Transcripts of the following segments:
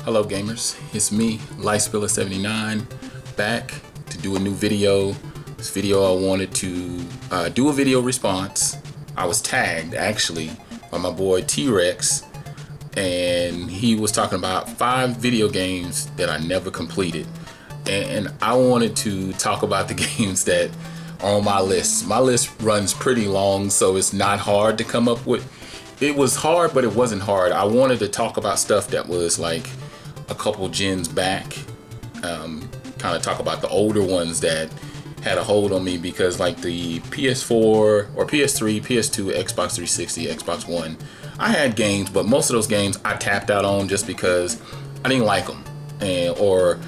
Hello gamers, it's me, Lightspiller79, back to do a new video. This video I wanted to do a video response. I was tagged actually by my boy T-Rex, and he was talking about 5 video games that I never completed. And I wanted to talk about the games that are on my list. My list runs pretty long, so it's not hard to come up with. It was hard, but it wasn't hard. I wanted to talk about stuff that was like a couple gens back, kind of talk about the older ones that had a hold on me, because like the PS4 or PS3, PS2, Xbox 360, Xbox One, I had games, but most of those games I tapped out on just because I didn't like them, or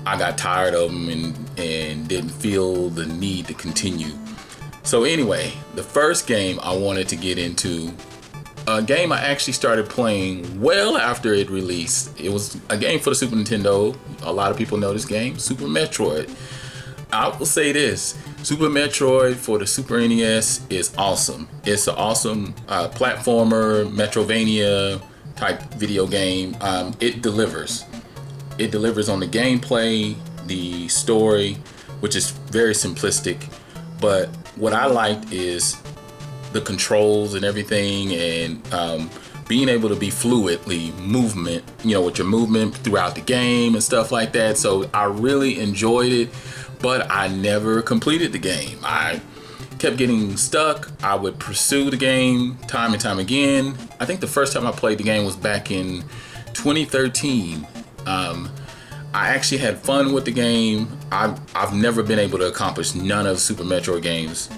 I got tired of them and didn't feel the need to continue. So anyway, the first game I wanted to get into, a game I actually started playing well after it released. It was a game for the Super Nintendo. A lot of people know this game, Super Metroid. I will say this, Super Metroid for the Super NES is awesome. It's an awesome platformer, Metroidvania type video game. It delivers. It delivers on the gameplay, the story, which is very simplistic. But what I liked is the controls and everything, and being able to be fluidly movement, with your movement throughout the game and stuff like that. So I really enjoyed it, but I never completed the game. I kept getting stuck. I would pursue the game time and time again. I think the first time I played the game was back in 2013. I actually had fun with the game. I've never been able to accomplish none of Super Metroid games.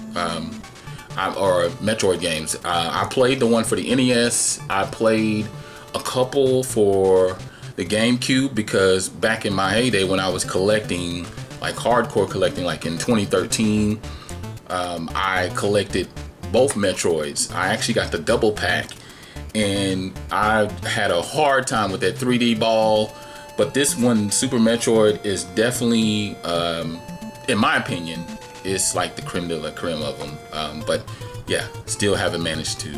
Or Metroid games. I played the one for the NES. I played a couple for the GameCube, because back in my heyday when I was collecting, like hardcore collecting, like in 2013, I collected both Metroids. I actually got the double pack, and I had a hard time with that 3D ball. But this one, Super Metroid, is definitely, in my opinion, it's like the creme de la creme of them, but yeah, still haven't managed to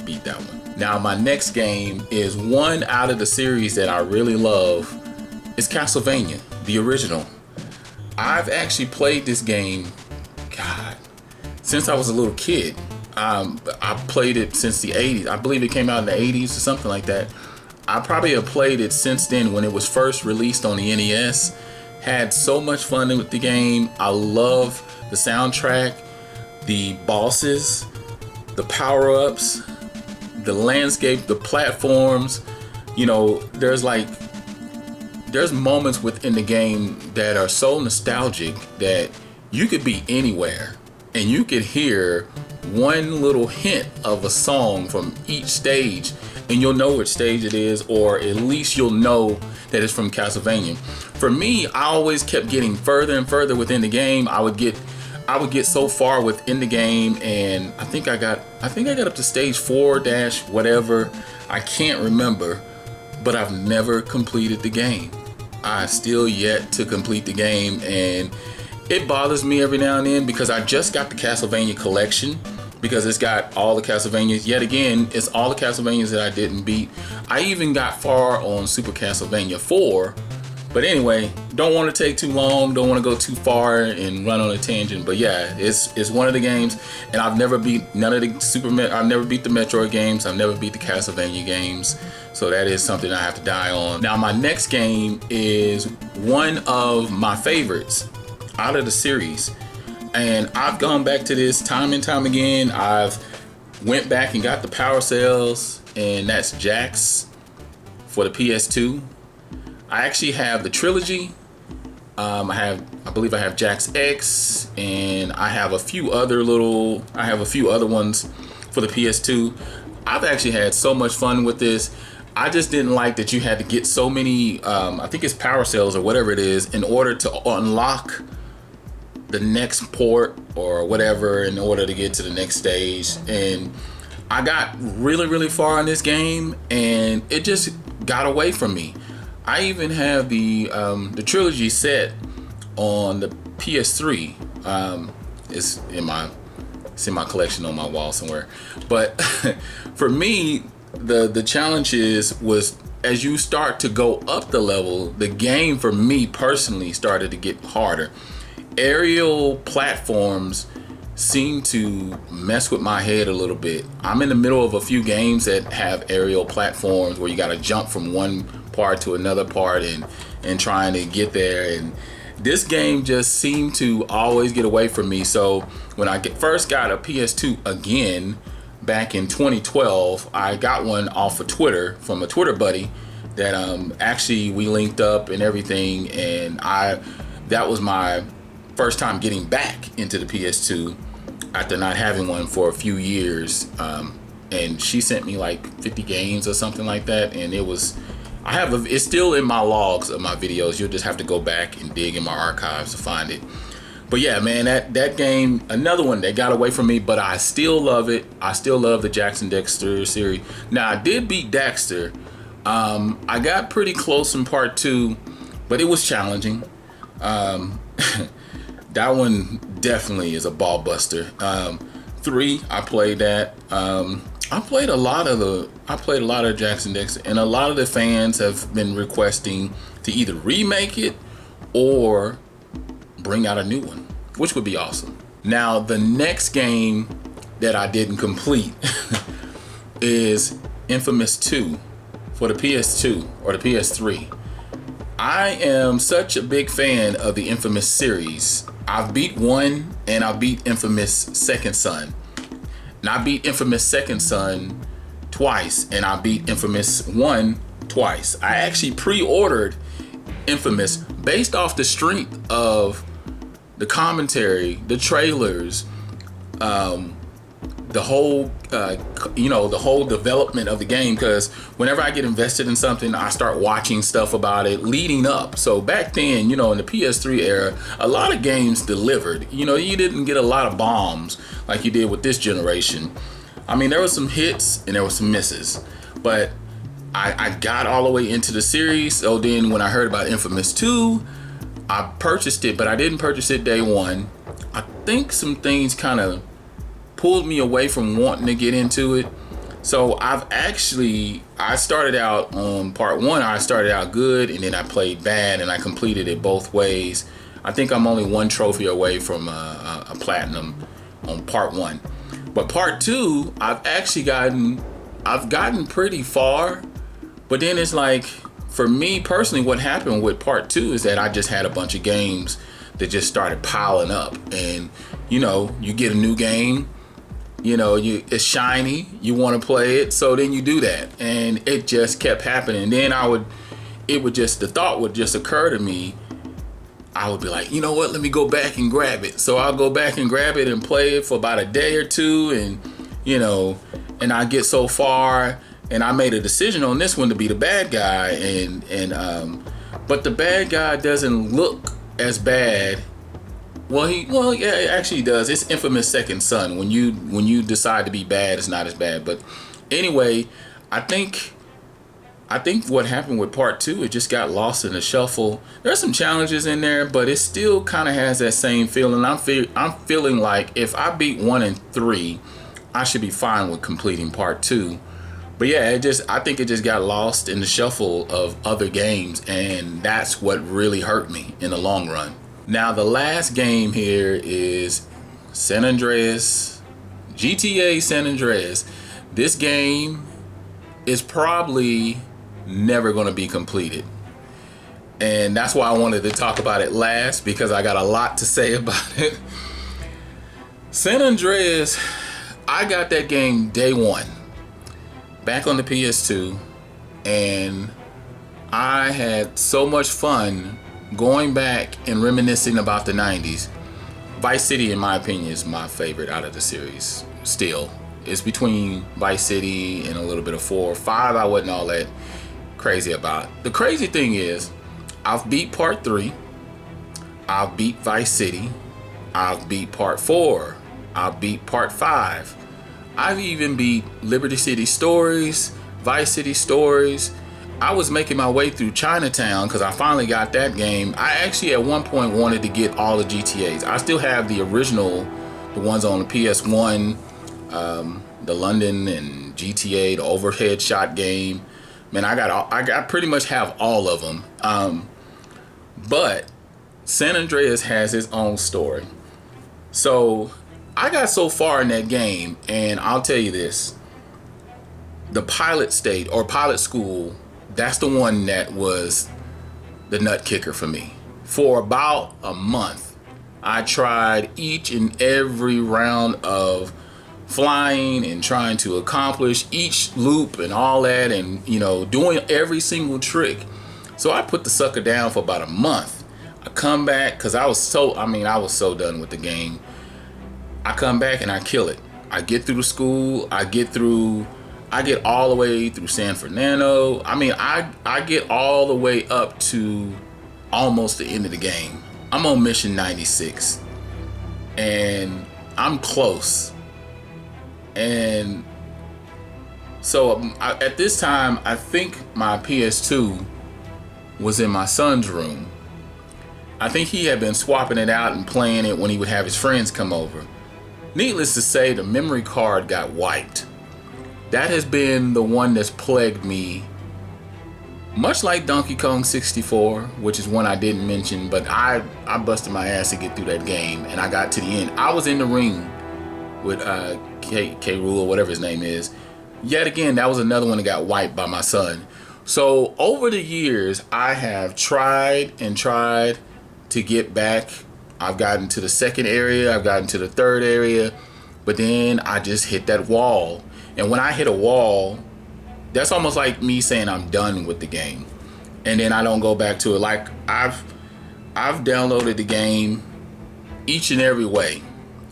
beat that one. Now my next game is one out of the series that I really love. It's Castlevania, the original. I've actually played this game, God, since I was a little kid. I played it since the 80s. I believe it came out in the 80s or something like that. I probably have played it since then, when it was first released on the NES. Had so much fun with the game. I love the soundtrack, the bosses, the power-ups, the landscape, the platforms. There's moments within the game that are so nostalgic that you could be anywhere and you could hear one little hint of a song from each stage, and you'll know which stage it is, or at least you'll know that it's from Castlevania. For me, I always kept getting further and further within the game. I would get so far within the game, and I think I got up to stage 4 dash whatever. I can't remember, but I've never completed the game. I still yet to complete the game, and it bothers me every now and then, because I just got the Castlevania collection, because it's got all the Castlevanias. Yet again, it's all the Castlevanias that I didn't beat. I even got far on Super Castlevania 4. But anyway, don't want to take too long, don't want to go too far and run on a tangent. But yeah, it's one of the games, and I've never beat none of the I've never beat the Metroid games, I've never beat the Castlevania games. So that is something I have to die on. Now my next game is one of my favorites out of the series, and I've gone back to this time and time again. I've went back and got the Power Cells, and that's Jax for the PS2. I actually have the trilogy. I believe I have Jax X, and I have a few other ones for the PS2. I've actually had so much fun with this. I just didn't like that you had to get so many, I think it's Power Cells or whatever it is, in order to unlock the next port or whatever, in order to get to the next stage. And I got really, really far in this game, and it just got away from me. I even have the trilogy set on the PS3. It's in my collection on my wall somewhere. But for me, the challenge was as you start to go up the level, the game for me personally started to get harder. Aerial platforms seem to mess with my head a little bit. I'm in the middle of a few games that have aerial platforms where you got to jump from one part to another part and trying to get there, and this game just seemed to always get away from me. So when I first got a PS2 again back in 2012, I got one off of Twitter from a Twitter buddy that actually we linked up and everything, and that was my first time getting back into the PS2 after not having one for a few years. And she sent me like 50 games or something like that, and it's still in my logs of my videos. You'll just have to go back and dig in my archives to find it. But yeah, man, that game, another one that got away from me, but I still love it. I still love the Jack and Dexter series. Now, I did beat Dexter. I got pretty close in part 2, but it was challenging. That one definitely is a ball buster. 3, I played that. I played a lot of Jack and Dexter, and a lot of the fans have been requesting to either remake it or bring out a new one, which would be awesome. Now, the next game that I didn't complete is Infamous 2 for the PS2 or the PS3. I am such a big fan of the Infamous series. I've beat 1 and I beat Infamous Second Son. And I beat Infamous Second Son twice, and I beat Infamous 1 twice. I actually pre-ordered Infamous based off the strength of the commentary, the trailers, the whole development of the game, because whenever I get invested in something, I start watching stuff about it leading up. So back then, in the PS3 era, a lot of games delivered. You didn't get a lot of bombs like you did with this generation. I mean, there were some hits and there were some misses, but I got all the way into the series. So then when I heard about Infamous 2, I purchased it, but I didn't purchase it day one. I think some things kind of pulled me away from wanting to get into it. So I started out on part 1, I started out good, and then I played bad, and I completed it both ways. I think I'm only 1 trophy away from a platinum on part 1. But part 2, I've gotten pretty far, but then it's like, for me personally, what happened with part 2 is that I just had a bunch of games that just started piling up, and you get a new game, it's shiny, you want to play it, so then you do that, and it just kept happening. Then the thought would just occur to me. I would be like, you know what, let me go back and grab it. So I'll go back and grab it and play it for about a day or two, and I get so far, and I made a decision on this one to be the bad guy, but the bad guy doesn't look as bad. Yeah, it actually does. It's Infamous Second Son. When you decide to be bad, it's not as bad. But anyway, I think what happened with part 2, it just got lost in the shuffle. There's some challenges in there, but it still kind of has that same feeling. I'm feeling like if I beat 1 and 3, I should be fine with completing part 2. But yeah, I think it just got lost in the shuffle of other games, and that's what really hurt me in the long run. Now, the last game here is San Andreas, GTA San Andreas. This game is probably never going to be completed. And that's why I wanted to talk about it last, because I got a lot to say about it. San Andreas, I got that game day 1, back on the PS2, and I had so much fun going back and reminiscing about the 90s. Vice City, in my opinion, is my favorite out of the series. Still, it's between Vice City and a little bit of 4. 5 I wasn't all that crazy about. The crazy thing is, I've beat part 3, I've beat Vice City, I've beat part 4, I've beat part 5, I've even beat Liberty City Stories, Vice City Stories. I was making my way through Chinatown because I finally got that game. I actually at one point wanted to get all the GTAs. I still have the original, the ones on the PS1, the London and GTA, the overhead shot game. Man, I pretty much have all of them. But San Andreas has its own story. So I got so far in that game, and I'll tell you this: the pilot state or pilot school, that's the one that was the nut kicker for me. For about a month, I tried each and every round of flying and trying to accomplish each loop and all that, and doing every single trick. So I put the sucker down for about a month. I come back because I was so done with the game. I come back and I kill it. I get through the school. I get all the way through San Fernando. I get all the way up to almost the end of the game. I'm on mission 96 and I'm close. And so at this time, I think my PS2 was in my son's room. I think he had been swapping it out and playing it when he would have his friends come over. Needless to say, the memory card got wiped. That has been the one that's plagued me, much like Donkey Kong 64, which is one I didn't mention, but I busted my ass to get through that game, and I got to the end. I was in the ring with K. Rool, whatever his name is. Yet again, that was another one that got wiped by my son. So over the years, I have tried and tried to get back. I've gotten to the second area, I've gotten to the third area, but then I just hit that wall. And when I hit a wall, that's almost like me saying I'm done with the game, and then I don't go back to it. Like I've downloaded the game each and every way.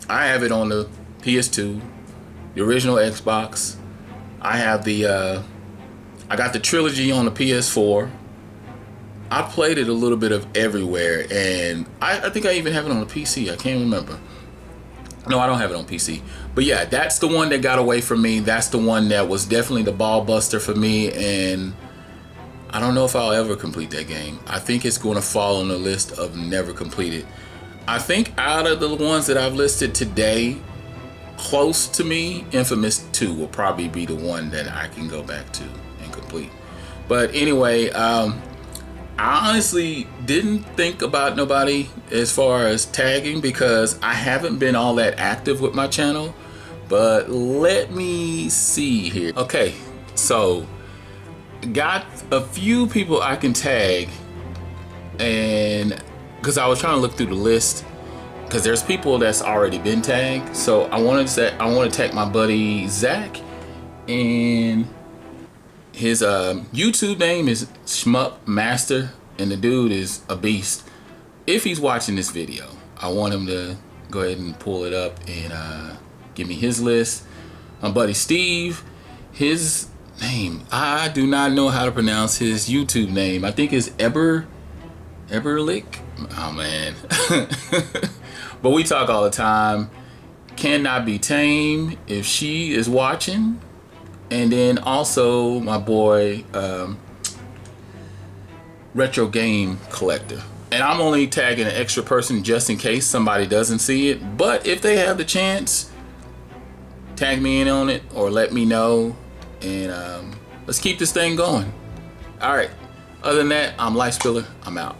I have it on the PS2, the original Xbox. I have I got the trilogy on the PS4. I played it a little bit of everywhere, and I think I even have it on the PC. I can't remember. No, I don't have it on PC. But yeah, that's the one that got away from me. That's the one that was definitely the ball buster for me, and I don't know if I'll ever complete that game. I think it's going to fall on the list of never completed. I think out of the ones that I've listed today, close to me, Infamous 2 will probably be the one that I can go back to and complete. But anyway, I honestly didn't think about nobody as far as tagging because I haven't been all that active with my channel. But let me see here. Okay, so got a few people I can tag, and because I was trying to look through the list, because there's people that's already been tagged. So I want to tag my buddy Zach, and his YouTube name is SHMUP Master, and the dude is a beast. If he's watching this video, I want him to go ahead and pull it up and give me his list. My buddy Steve, his name, I do not know how to pronounce his YouTube name. I think it's Ebbderelict. Oh man. But we talk all the time. Cannot Be Tamed if she is watching. And then also my boy Retro Game Collector. And I'm only tagging an extra person just in case somebody doesn't see it. But if they have the chance, tag me in on it or let me know. And let's keep this thing going. All right. Other than that, I'm Life Spiller. I'm out.